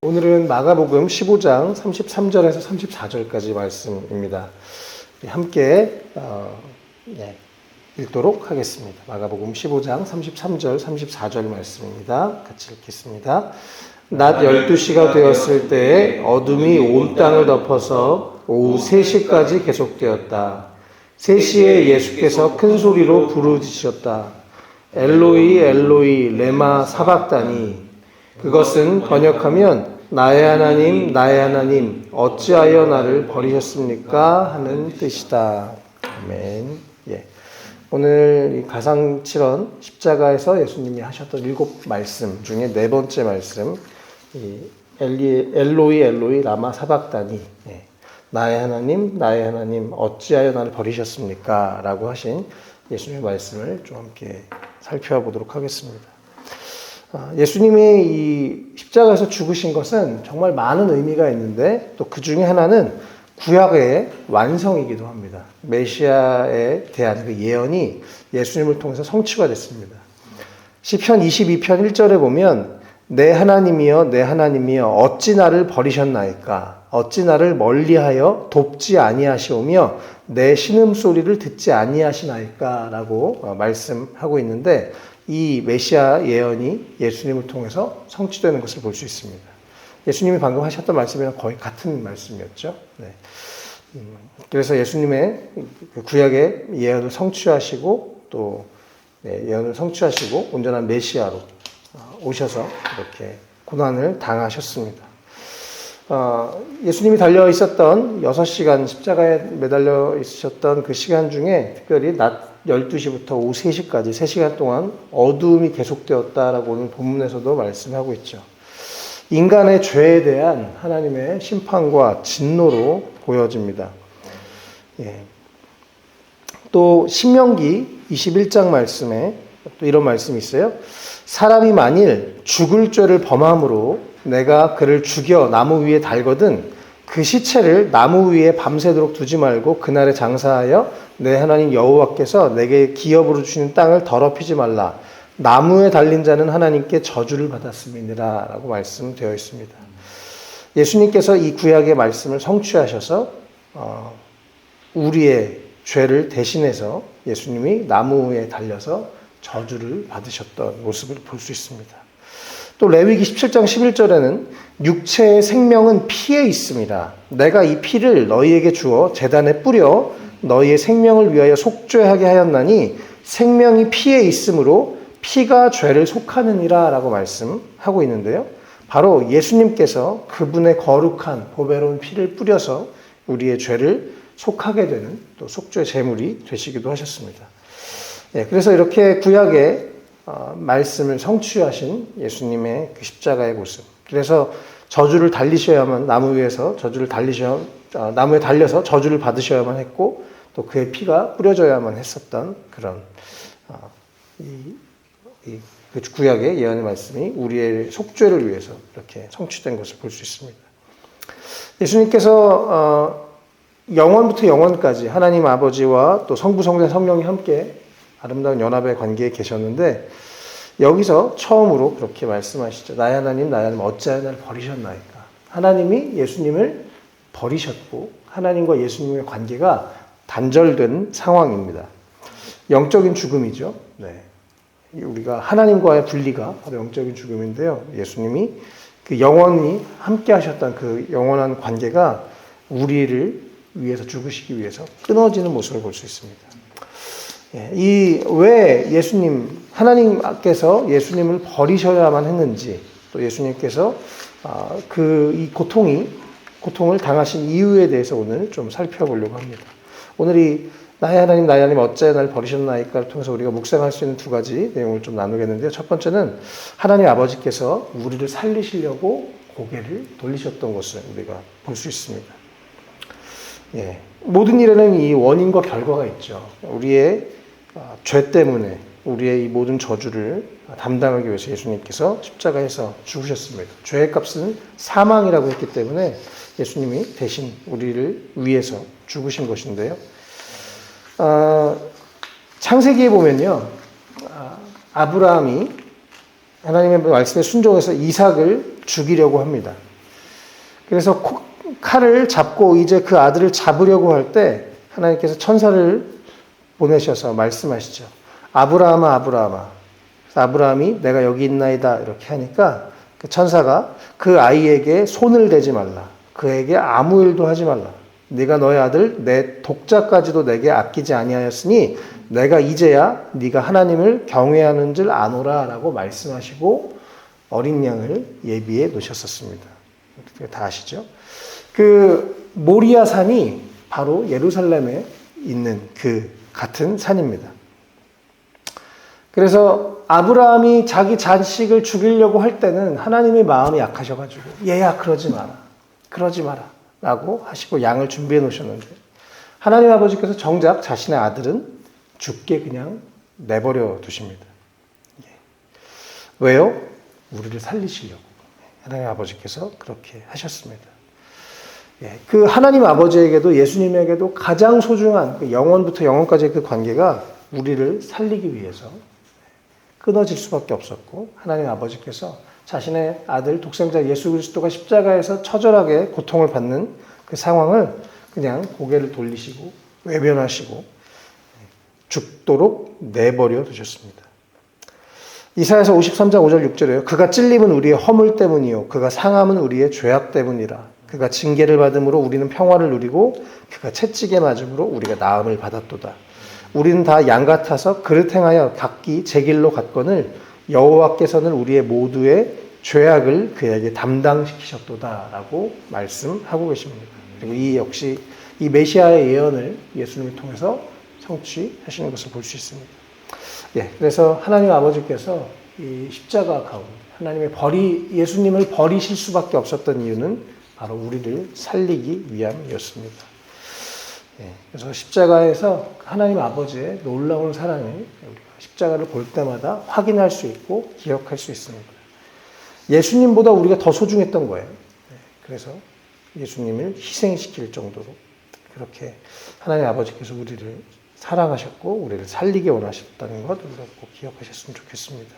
오늘은 마가복음 15장 33절에서 34절까지 말씀입니다. 함께 읽도록 하겠습니다. 마가복음 15장 33절, 34절 말씀입니다. 같이 읽겠습니다. 낮 12시가 되었을 때에 어둠이 온 땅을 덮어서 오후 3시까지 계속되었다. 3시에 예수께서 큰 소리로 부르짖으셨다. 엘로이 엘로이 레마 사박다니. 그것은 번역하면 나의 하나님 어찌하여 나를 버리셨습니까? 하는 뜻이다. 아멘. 오늘 이 가상칠언 십자가에서 예수님이 하셨던 7 말씀 중에 4번째 말씀, 이 엘로이 엘로이 라마 사박다니. 나의 하나님 어찌하여 나를 버리셨습니까? 라고 하신 예수님의 말씀을 좀 함께 살펴보도록 하겠습니다. 예수님이 이 십자가에서 죽으신 것은 정말 많은 의미가 있는데 또 그 중에 하나는 구약의 완성이기도 합니다. 메시아에 대한 그 예언이 예수님을 통해서 성취가 됐습니다. 시편 22편 1절에 보면 내 하나님이여 어찌 나를 버리셨나이까? 어찌 나를 멀리하여 돕지 아니하시오며 내 신음소리를 듣지 아니하시나이까? 라고 말씀하고 있는데 이 메시아 예언이 예수님을 통해서 성취되는 것을 볼 수 있습니다. 예수님이 방금 하셨던 말씀이랑 거의 같은 말씀이었죠. 그래서 예수님의 구약의 예언을 성취하시고 또 예언을 성취하시고 온전한 메시아로 오셔서 이렇게 고난을 당하셨습니다. 예수님이 달려 있었던 6시간 십자가에 매달려 있으셨던 그 시간 중에 특별히 낮 12시부터 오후 3시까지 3시간 동안 어두움이 계속되었다라고 오늘 본문에서도 말씀하고 있죠. 인간의 죄에 대한 하나님의 심판과 진노로 보여집니다. 또 신명기 21장 말씀에 또 이런 말씀이 있어요. 사람이 만일 죽을 죄를 범함으로 내가 그를 죽여 나무 위에 달거든 그 시체를 나무 위에 밤새도록 두지 말고 그날에 장사하여 내 하나님 여호와께서 내게 기업으로 주시는 땅을 더럽히지 말라. 나무에 달린 자는 하나님께 저주를 받았음이니라 라고 말씀되어 있습니다. 예수님께서 이 구약의 말씀을 성취하셔서 우리의 죄를 대신해서 예수님이 나무에 달려서 저주를 받으셨던 모습을 볼 수 있습니다. 또 레위기 17장 11절에는 육체의 생명은 피에 있음이라. 내가 이 피를 너희에게 주어 제단에 뿌려 너희의 생명을 위하여 속죄하게 하였나니 생명이 피에 있으므로 피가 죄를 속하느니라 라고 말씀하고 있는데요. 바로 예수님께서 그분의 거룩한 보배로운 피를 뿌려서 우리의 죄를 속하게 되는 또 속죄 제물이 되시기도 하셨습니다. 그래서 이렇게 구약의 말씀을 성취하신 예수님의 그 십자가의 모습. 그래서 저주를 달리셔야만 나무에 달려서 저주를 받으셔야만 했고 또 그의 피가 뿌려져야만 했었던 그런 그 구약의 예언의 말씀이 우리의 속죄를 위해서 이렇게 성취된 것을 볼 수 있습니다. 예수님께서 영원부터 영원까지 하나님 아버지와 또 성부 성자 성령이 함께 아름다운 연합의 관계에 계셨는데 여기서 처음으로 그렇게 말씀하시죠. 나의 하나님 어찌하여 나를 버리셨나이까. 하나님이 예수님을 버리셨고 하나님과 예수님의 관계가 단절된 상황입니다. 영적인 죽음이죠. 우리가 하나님과의 분리가 바로 영적인 죽음인데요. 예수님이 그 영원히 함께 하셨던 그 영원한 관계가 우리를 위해서 죽으시기 위해서 끊어지는 모습을 볼 수 있습니다. 왜 하나님께서 예수님을 버리셔야만 했는지, 또 예수님께서 이 고통을 당하신 이유에 대해서 오늘 좀 살펴보려고 합니다. 오늘 나의 하나님 어찌하여 나를 버리셨나이까를 통해서 우리가 묵상할 수 있는 2가지 내용을 좀 나누겠는데요. 첫 번째는 하나님 아버지께서 우리를 살리시려고 고개를 돌리셨던 것을 우리가 볼 수 있습니다. 모든 일에는 이 원인과 결과가 있죠. 우리의 죄 때문에 우리의 이 모든 저주를 담당하기 위해서 예수님께서 십자가에서 죽으셨습니다. 죄의 값은 사망이라고 했기 때문에 예수님이 대신 우리를 위해서 죽으신 것인데요. 창세기에 보면요. 아브라함이 하나님의 말씀에 순종해서 이삭을 죽이려고 합니다. 그래서 칼을 잡고 이제 그 아들을 잡으려고 할 때 하나님께서 천사를 보내셔서 말씀하시죠. 아브라함아, 아브라함아. 그래서 아브라함이 내가 여기 있나이다 이렇게 하니까 그 천사가 그 아이에게 손을 대지 말라. 그에게 아무 일도 하지 말라. 네가 너의 아들 내 독자까지도 내게 아끼지 아니하였으니 내가 이제야 네가 하나님을 경외하는 줄 아노라라고 말씀하시고 어린 양을 예비해 놓으셨었습니다. 다 아시죠? 그 모리아 산이 바로 예루살렘에 있는 그 같은 산입니다. 그래서 아브라함이 자기 자식을 죽이려고 할 때는 하나님의 마음이 약하셔가지고 얘야 그러지 마라. 그러지 마라. 라고 하시고 양을 준비해 놓으셨는데 하나님 아버지께서 정작 자신의 아들은 죽게 그냥 내버려 두십니다. 왜요? 우리를 살리시려고. 하나님 아버지께서 그렇게 하셨습니다. 그 하나님 아버지에게도 예수님에게도 가장 소중한 영원부터 영원까지의 그 관계가 우리를 살리기 위해서 끊어질 수밖에 없었고 하나님 아버지께서 자신의 아들 독생자 예수 그리스도가 십자가에서 처절하게 고통을 받는 그 상황을 그냥 고개를 돌리시고 외면하시고 죽도록 내버려 두셨습니다. 이사야서 53장 5절 6절에요. 그가 찔림은 우리의 허물 때문이요 그가 상함은 우리의 죄악 때문이라. 그가 징계를 받음으로 우리는 평화를 누리고 그가 채찍에 맞음으로 우리가 나음을 받았도다. 우리는 다 양 같아서 그릇 행하여 각기 제 길로 갔거늘 여호와께서는 우리의 모두의 죄악을 그에게 담당시키셨도다라고 말씀하고 계십니다. 그리고 이 역시 이 메시아의 예언을 예수님을 통해서 성취하시는 것을 볼 수 있습니다. 그래서 하나님 아버지께서 이 십자가 가운데 하나님의 예수님을 버리실 수밖에 없었던 이유는 바로 우리를 살리기 위함이었습니다. 그래서 십자가에서 하나님 아버지의 놀라운 사랑을 우리가 십자가를 볼 때마다 확인할 수 있고 기억할 수 있습니다. 예수님보다 우리가 더 소중했던 거예요. 그래서 예수님을 희생시킬 정도로 그렇게 하나님 아버지께서 우리를 사랑하셨고 우리를 살리기 원하셨다는 것 우리가 꼭 기억하셨으면 좋겠습니다.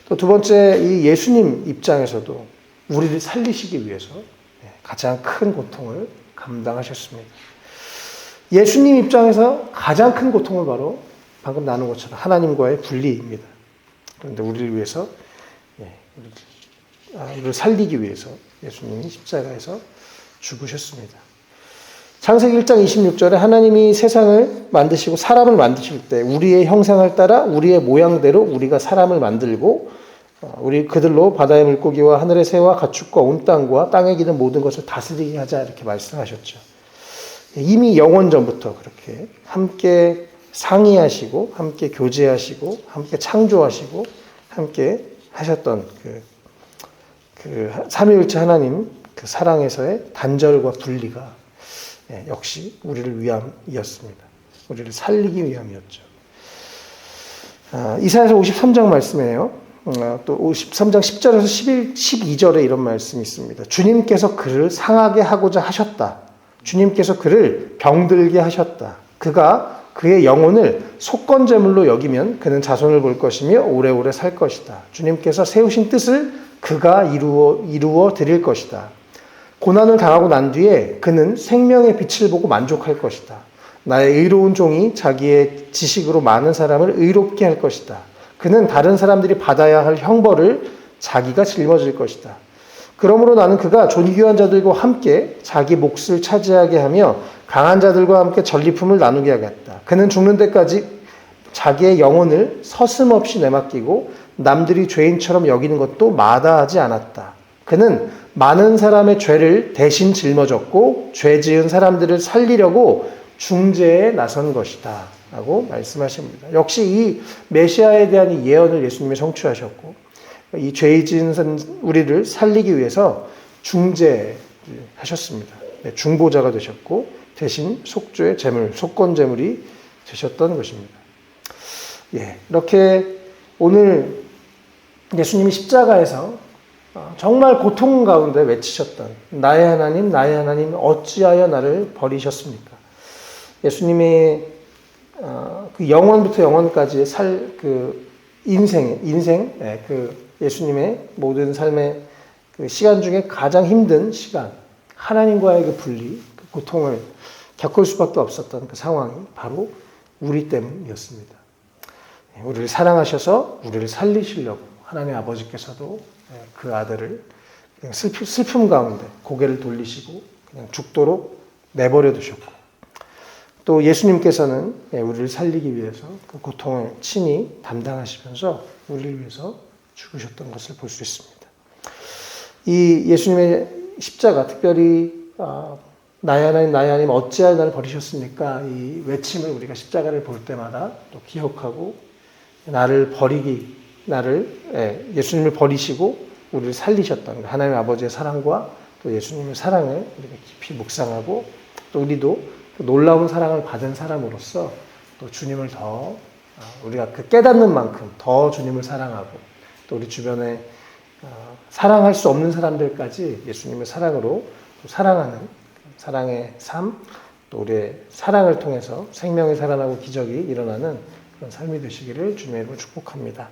또 두 번째, 이 예수님 입장에서도 우리를 살리시기 위해서 가장 큰 고통을 감당하셨습니다. 예수님 입장에서 가장 큰 고통은 바로 방금 나눈 것처럼 하나님과의 분리입니다. 그런데 우리를 위해서 우리를 살리기 위해서 예수님이 십자가에서 죽으셨습니다. 창세기 1장 26절에 하나님이 세상을 만드시고 사람을 만드실 때 우리의 형상을 따라 우리의 모양대로 우리가 사람을 만들고 우리 그들로 바다의 물고기와 하늘의 새와 가축과 온 땅과 땅에 기는 모든 것을 다스리게 하자 이렇게 말씀하셨죠. 이미 영원 전부터 그렇게 함께 상의하시고 함께 교제하시고 함께 창조하시고 함께 하셨던 그 삼위일체 하나님 그 사랑에서의 단절과 분리가 역시 우리를 위함이었습니다. 우리를 살리기 위함이었죠. 이사야서 53장 말씀이에요. 또 53장 10절에서 12절에 이런 말씀이 있습니다. 주님께서 그를 상하게 하고자 하셨다. 주님께서 그를 병들게 하셨다. 그가 그의 영혼을 속건제물로 여기면 그는 자손을 볼 것이며 오래오래 살 것이다. 주님께서 세우신 뜻을 그가 이루어 드릴 것이다. 고난을 당하고 난 뒤에 그는 생명의 빛을 보고 만족할 것이다. 나의 의로운 종이 자기의 지식으로 많은 사람을 의롭게 할 것이다. 그는 다른 사람들이 받아야 할 형벌을 자기가 짊어질 것이다. 그러므로 나는 그가 존귀한 자들과 함께 자기 몫을 차지하게 하며 강한 자들과 함께 전리품을 나누게 하겠다. 그는 죽는 데까지 자기의 영혼을 서슴없이 내맡기고 남들이 죄인처럼 여기는 것도 마다하지 않았다. 그는 많은 사람의 죄를 대신 짊어졌고 죄 지은 사람들을 살리려고 중재에 나선 것이다 라고 말씀하십니다. 역시 이 메시아에 대한 이 예언을 예수님이 성취하셨고 이 죄 지은 우리를 살리기 위해서 중재하셨습니다. 중보자가 되셨고 대신 속죄 제물, 속건 제물이 되셨던 것입니다. 이렇게 오늘 예수님이 십자가에서 정말 고통 가운데 외치셨던 나의 하나님 어찌하여 나를 버리셨습니까? 예수님의 그 영원부터 영원까지의 그 인생 그 예수님의 모든 삶의 그 시간 중에 가장 힘든 시간, 하나님과의 그 분리, 그 고통을 겪을 수밖에 없었던 그 상황이 바로 우리 때문이었습니다. 우리를 사랑하셔서 우리를 살리시려고 하나님 아버지께서도 그 아들을 그냥 슬픔 가운데 고개를 돌리시고 그냥 죽도록 내버려 두셨고, 또 예수님께서는 우리를 살리기 위해서 그 고통을 친히 담당하시면서 우리를 위해서 죽으셨던 것을 볼 수 있습니다. 이 예수님의 십자가, 특별히 나의 하나님 어찌하여 나를 버리셨습니까? 이 외침을 우리가 십자가를 볼 때마다 또 기억하고, 예수님을 버리시고 우리를 살리셨던 하나님 아버지의 사랑과 또 예수님의 사랑을 우리가 깊이 묵상하고, 또 우리도 놀라운 사랑을 받은 사람으로서 또 주님을 더 우리가 그 깨닫는 만큼 더 주님을 사랑하고, 또 우리 주변에 사랑할 수 없는 사람들까지 예수님의 사랑으로 또 사랑하는 사랑의 삶, 또 우리의 사랑을 통해서 생명이 살아나고 기적이 일어나는 그런 삶이 되시기를 주님의 이름으로 축복합니다.